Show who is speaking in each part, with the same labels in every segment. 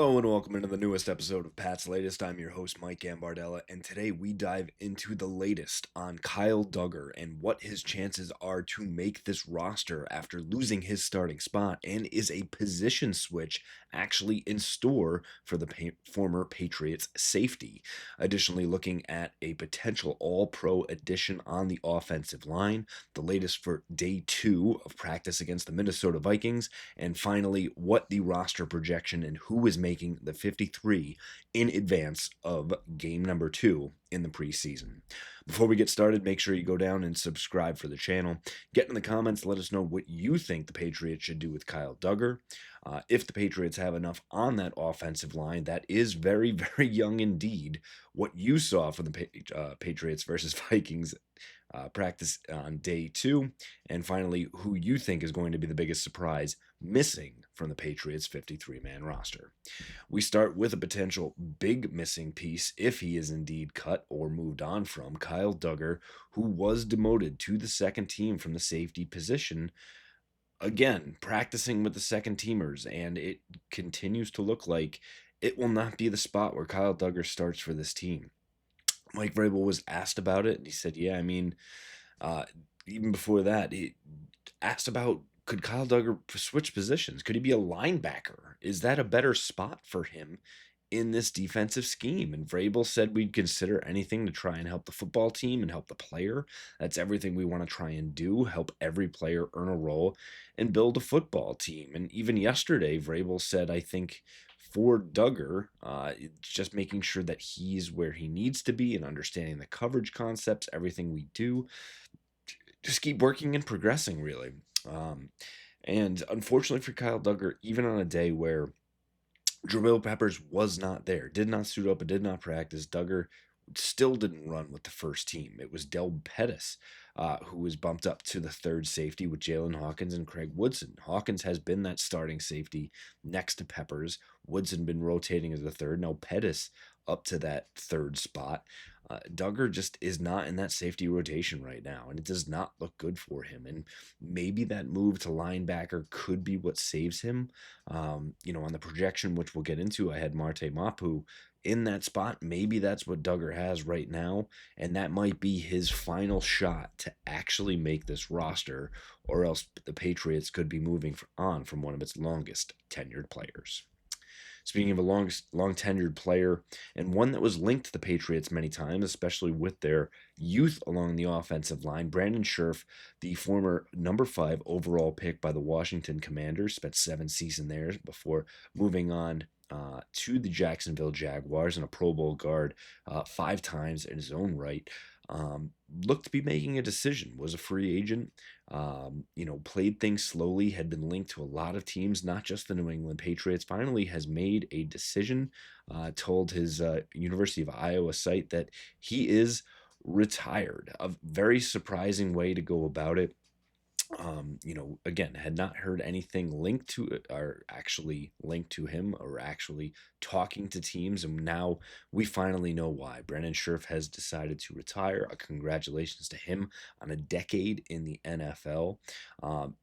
Speaker 1: Hello and welcome into the newest episode of Pat's Latest. I'm your host, Mike Gambardella, and today we dive into the latest on Kyle Duggar and what his chances are to make this roster after losing his starting spot, and is a position switch actually in store for the former Patriots safety. Additionally, looking at a potential all-pro addition on the offensive line, the latest for day 2 of practice against the Minnesota Vikings, and finally, what the roster projection and who is making the 53 in advance of game number 2 in the preseason. Before we get started, make sure you go down and subscribe for the channel. Get in the comments, let us know what you think the Patriots should do with Kyle Duggar. If the Patriots have enough on that offensive line, that is very, very young indeed. What you saw from the Patriots versus Vikings practice on day 2, and finally, who you think is going to be the biggest surprise missing from the Patriots' 53-man roster. We start with a potential big missing piece, if he is indeed cut or moved on from, Kyle Duggar, who was demoted to the second team from the safety position. Again, practicing with the second teamers, and it continues to look like it will not be the spot where Kyle Duggar starts for this team. Mike Vrabel was asked about it, and he said, yeah, I mean, even before that, he asked about, could Kyle Duggar switch positions? Could he be a linebacker? Is that a better spot for him in this defensive scheme? And Vrabel said we'd consider anything to try and help the football team and help the player. That's everything we want to try and do, help every player earn a role and build a football team. And even yesterday, Vrabel said, I think, for Duggar, just making sure that he's where he needs to be and understanding the coverage concepts, everything we do, just keep working and progressing, really. And unfortunately for Kyle Duggar, even on a day where Jabril Peppers was not there, did not suit up and did not practice, Duggar still didn't run with the first team. It was Del Pettis who was bumped up to the third safety with Jalen Hawkins and Craig Woodson. Hawkins has been that starting safety next to Peppers. Woodson been rotating as the third. Now Pettis up to that third spot. Duggar just is not in that safety rotation right now, and it does not look good for him. And maybe that move to linebacker could be what saves him. On the projection, which we'll get into, I had Marte Mapu in that spot. Maybe that's what Duggar has right now, and that might be his final shot to actually make this roster, or else the Patriots could be moving on from one of its longest tenured players. Speaking of a long tenured player, and one that was linked to the Patriots many times, especially with their youth along the offensive line, Brandon Scherff, the former number 5 overall pick by the Washington Commanders, spent 7 seasons there before moving on to the Jacksonville Jaguars, and a Pro Bowl guard 5 times in his own right. Looked to be making a decision, was a free agent, played things slowly, had been linked to a lot of teams, not just the New England Patriots. Finally has made a decision, told his University of Iowa site that he is retired. A very surprising way to go about it. Again, had not heard anything linked to it, or actually linked to him, or actually talking to teams, and now we finally know why. Brandon Scherff has decided to retire. Congratulations to him on a decade in the NFL.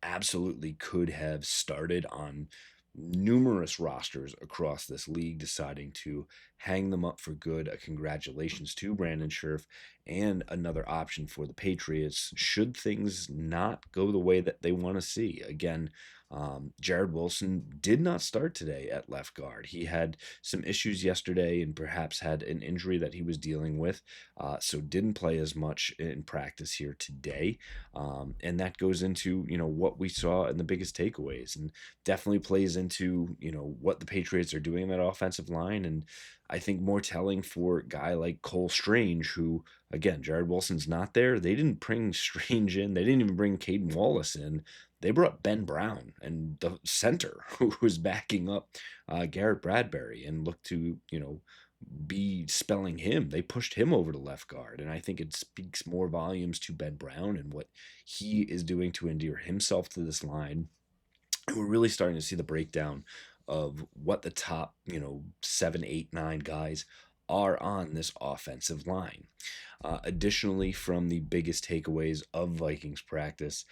Speaker 1: Absolutely could have started on numerous rosters across this league, deciding to hang them up for good. A congratulations to Brandon Scherff, and another option for the Patriots should things not go the way that they want to see. Again, Jared Wilson did not start today at left guard. He had some issues yesterday and perhaps had an injury that he was dealing with, so didn't play as much in practice here today. And that goes into, what we saw in the biggest takeaways, and definitely plays into, what the Patriots are doing in that offensive line. And I think more telling for a guy like Cole Strange, who, again, Jared Wilson's not there. They didn't bring Strange in. They didn't even bring Caden Wallace in. They brought Ben Brown, and the center, who was backing up Garrett Bradbury, and looked to, be spelling him. They pushed him over to left guard, and I think it speaks more volumes to Ben Brown and what he is doing to endear himself to this line. And we're really starting to see the breakdown of what the top, 7, 8, 9 guys are on this offensive line. Additionally, from the biggest takeaways of Vikings practice,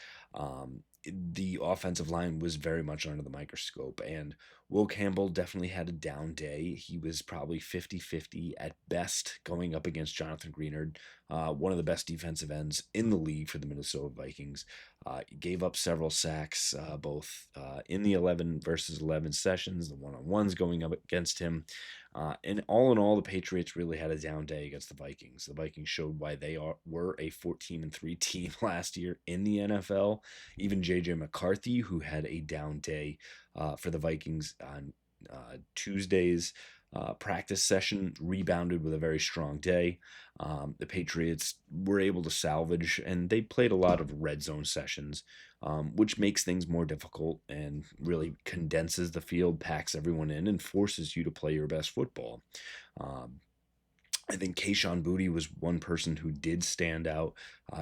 Speaker 1: the offensive line was very much under the microscope. And Will Campbell definitely had a down day. He was probably 50-50 at best going up against Jonathan Greenard, one of the best defensive ends in the league for the Minnesota Vikings. He gave up several sacks, both in the 11 versus 11 sessions, the one-on-ones going up against him. And all in all, the Patriots really had a down day against the Vikings. The Vikings showed why they were a 14-3 team last year in the NFL. Even J.J. McCarthy, who had a down day for the Vikings on Tuesday's practice session, rebounded with a very strong day. The Patriots were able to salvage, and they played a lot of red zone sessions, which makes things more difficult and really condenses the field, packs everyone in, and forces you to play your best football. Um, I think Kayshon Boutte was one person who did stand out.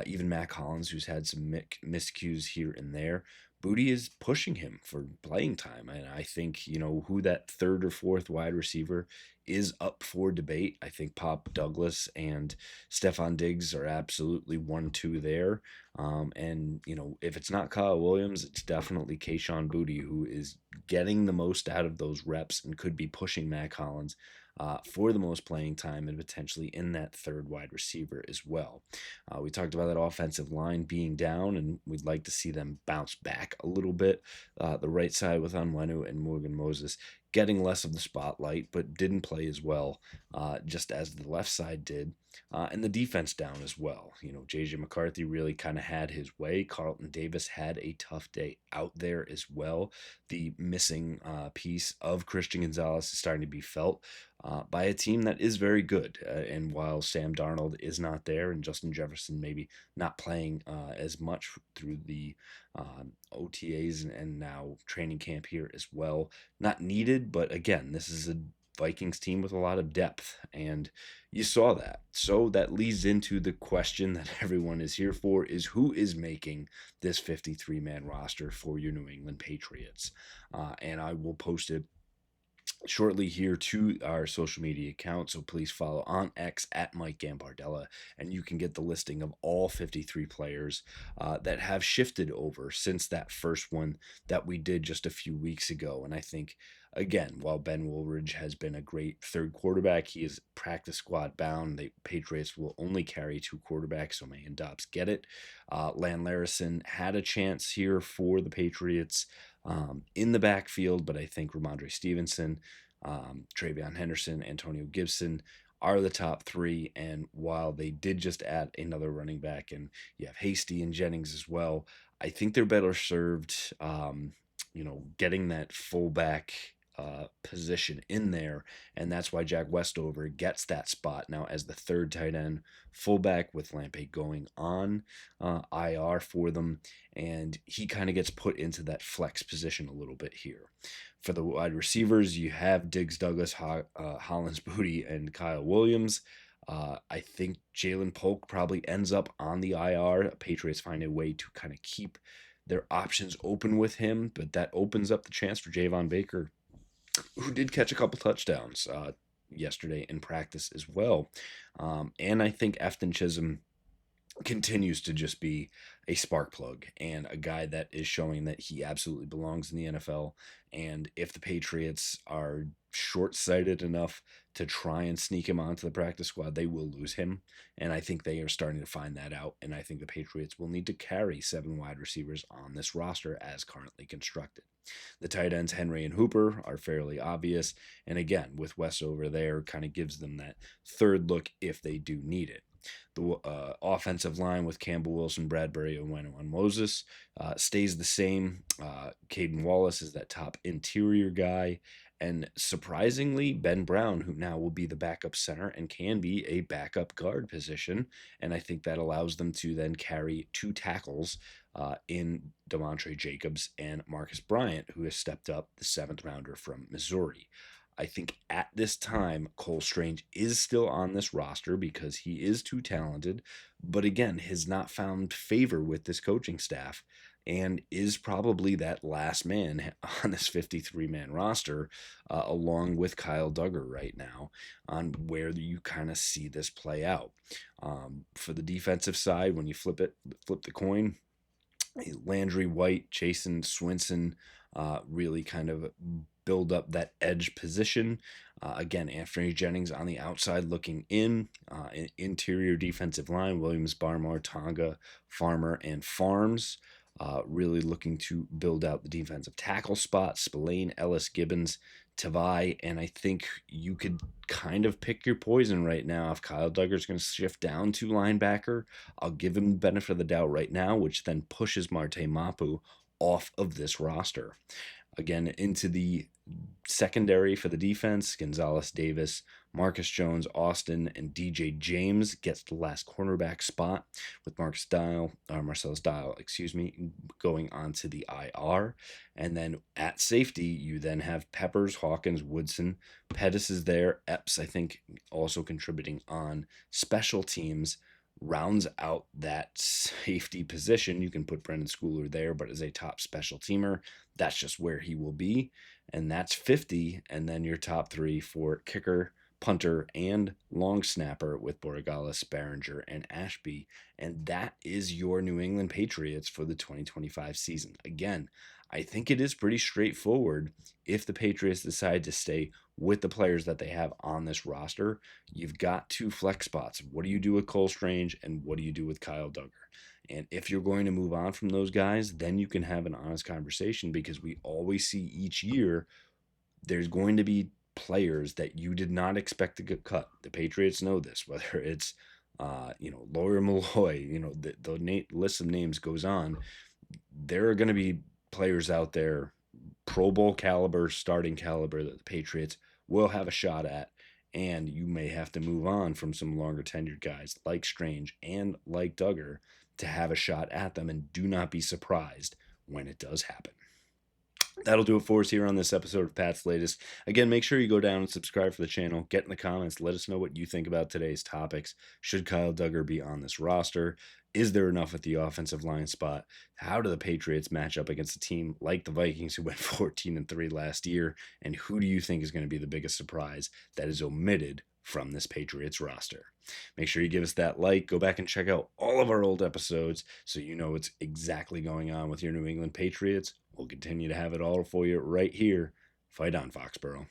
Speaker 1: Even Matt Collins, who's had some miscues here and there. Boutte is pushing him for playing time. And I think, who that third or fourth wide receiver is up for debate. I think Pop Douglas and Stephon Diggs are absolutely 1-2 there. And if it's not Kyle Williams, it's definitely Kayshon Boutte, who is getting the most out of those reps and could be pushing Matt Collins for the most playing time and potentially in that third wide receiver as well. We talked about that offensive line being down, and we'd like to see them bounce back a little bit. The right side with Onwenu and Morgan Moses getting less of the spotlight, but didn't play as well, just as the left side did. And the defense down as well. J.J. McCarthy really kind of had his way. Carlton Davis had a tough day out there as well. The missing piece of Christian Gonzalez is starting to be felt by a team that is very good. And while Sam Darnold is not there and Justin Jefferson maybe not playing as much through the OTAs and now training camp here as well, not needed, but again, this is a Vikings team with a lot of depth, and you saw that. So that leads into the question that everyone is here for, is who is making this 53-man roster for your New England Patriots? And I will post it shortly here to our social media account, so please follow on X at Mike Gambardella, and you can get the listing of all 53 players that have shifted over since that first one that we did just a few weeks ago. And I think, again, while Ben Woolridge has been a great third quarterback, he is practice squad bound. The Patriots will only carry two quarterbacks, so May and Dobbs get it. Lan Larison had a chance here for the Patriots in the backfield, but I think Ramondre Stevenson, Travion Henderson, Antonio Gibson are the top three. And while they did just add another running back, and you have Hasty and Jennings as well, I think they're better served, getting that fullback position in there, and that's why Jack Westover gets that spot now as the third tight end fullback, with Lampe going on IR for them, and he kind of gets put into that flex position a little bit here. For the wide receivers, you have Diggs, Douglas, Hollins, Boutte, and Kyle Williams. I think Jalen Polk probably ends up on the IR. Patriots find a way to kind of keep their options open with him, but that opens up the chance for Javon Baker, who did catch a couple touchdowns yesterday in practice as well. And I think Efton Chisholm continues to just be a spark plug and a guy that is showing that he absolutely belongs in the NFL. And if the Patriots are short-sighted enough to try and sneak him onto the practice squad, they will lose him. And I think they are starting to find that out. And I think the Patriots will need to carry 7 wide receivers on this roster as currently constructed. The tight ends, Henry and Hooper, are fairly obvious. And again, with Westover there, kind of gives them that third look if they do need it. The offensive line with Campbell, Wilson, Bradbury, and Moses stays the same. Caden Wallace is that top interior guy. And surprisingly, Ben Brown, who now will be the backup center and can be a backup guard position. And I think that allows them to then carry 2 tackles in Demontre Jacobs and Marcus Bryant, who has stepped up, the 7th rounder from Missouri. I think at this time, Cole Strange is still on this roster because he is too talented, but again, has not found favor with this coaching staff and is probably that last man on this 53-man roster, along with Kyle Duggar right now, on where you kind of see this play out. For the defensive side, when you flip the coin, Landry, White, Jason Swinson really kind of build up that edge position. Again, Anthony Jennings on the outside looking in. Interior defensive line, Williams, Barmore, Tonga, Farmer, and Farms. Really looking to build out the defensive tackle spot. Spillane, Ellis, Gibbons, Tavai, and I think you could kind of pick your poison right now. If Kyle Duggar's going to shift down to linebacker, I'll give him the benefit of the doubt right now, which then pushes Marte Mapu off of this roster. Again, into the secondary for the defense, Gonzalez Davis, Marcus Jones, Austin, and DJ James gets the last cornerback spot with Marcellus Dial, going on to the IR. And then at safety, you then have Peppers, Hawkins, Woodson. Pettis is there. Epps, I think, also contributing on special teams. Rounds out that safety position. You can put Brendan Schooler there, but as a top special teamer, that's just where he will be. And that's 50. And then your top three for kicker, punter, and long snapper with Borregales, Behringer, and Ashby. And that is your New England Patriots for the 2025 season. Again, I think it is pretty straightforward. If the Patriots decide to stay with the players that they have on this roster, you've got two flex spots. What do you do with Cole Strange, and what do you do with Kyle Duggar? And if you're going to move on from those guys, then you can have an honest conversation, because we always see each year there's going to be players that you did not expect to get cut. The Patriots know this, whether it's Lawyer Malloy, the list of names goes on. There are going to be players out there, Pro Bowl caliber, starting caliber, that the Patriots will have a shot at, and you may have to move on from some longer tenured guys like Strange and like Duggar to have a shot at them, and do not be surprised when it does happen. That'll do it for us here on this episode of Pat's Latest. Again, make sure you go down and subscribe for the channel. Get in the comments. Let us know what you think about today's topics. Should Kyle Duggar be on this roster? Is there enough at the offensive line spot? How do the Patriots match up against a team like the Vikings, who went 14-3 last year? And who do you think is going to be the biggest surprise that is omitted from this Patriots roster? Make sure you give us that like. Go back and check out all of our old episodes so you know what's exactly going on with your New England Patriots. We'll continue to have it all for you right here. Fight on, Foxborough.